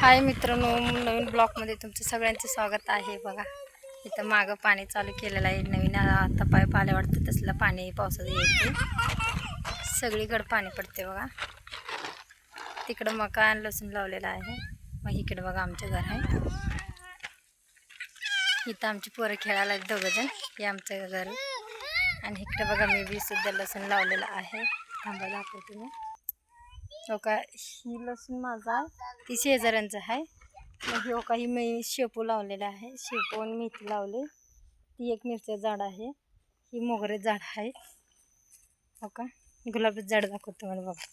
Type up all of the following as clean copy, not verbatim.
हाय मित्रांनो, नवीन ब्लॉगमध्ये तुमचं सगळ्यांचं स्वागत आहे। बघा इथं मागं पाणी चालू केलेलं आहे, नवीन आता पाईप आले वाटतं, तसलं पाणी पावसाचं येते, सगळीकडे पाणी पडते बघा। तिकडं मका आणि लसूण लावलेला आहे, मग इकडे बघा आमचं घर आहे। इथं आमची पोरं खेळायला दोघंजण, हे आमचं घर, आणि इकडे बघा मी बी सुद्धा लसूण लावलेलं आहे। थांबा दाखवते मी। हो का, ही लसूण माझा आहे, ती शेजाऱ्यांचं आहे। मग हो का, ही मी शेपू लावलेला आहे, शेपू आणि मेथी लावले, ती एक मिरच्या झाड आहे, ही मोगरे झाड आहे। हो का, गुलाबाचं झाड दाखवते मला बघा।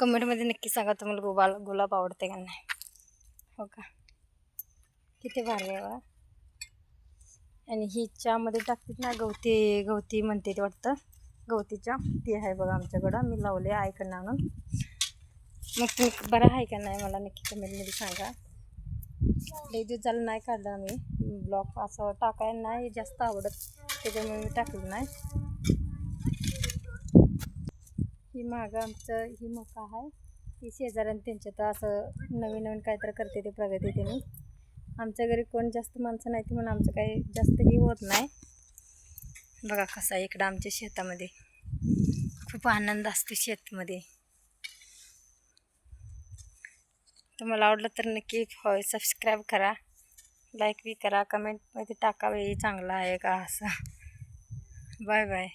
कमेंटमध्ये नक्की सांगा तुम्हाला गुलाब आवडते का नाही। हो का, किती भारी आहे बघा। आणि ही चहामध्ये टाकतात ना, गवती म्हणते ते वाटतं, गवतीच्या ती आहे बघा आमच्याकडं, मी लावले आईकडनं आणून। मग तुम्ही बरं आहे का नाही मला नक्की कमेंटमध्ये सांगा। लई दिवस झालं नाही काढला मी ब्लॉग, असं टाकायला नाही जास्त आवडत, त्याच्यामुळे मी टाकलं नाही। ही मागं आमचं ही मका आहे, ती शेजाऱ्यानं त्यांच्यात असं नवीन नवीन काहीतरी करते ते प्रगती त्यांनी। आमच्या घरी कोण जास्त माणसं नाही म्हणून आमचं काही जास्त ही होत नाही। बघा कसं आहे इकडं आमच्या शेतामध्ये, खूप आनंद असतो शेतमध्ये। तुम्हाला आवडलं तर नक्की सबस्क्राईब करा, लाईक बी करा, कमेंटमध्ये टाका चांगलं आहे का असं। Bye bye.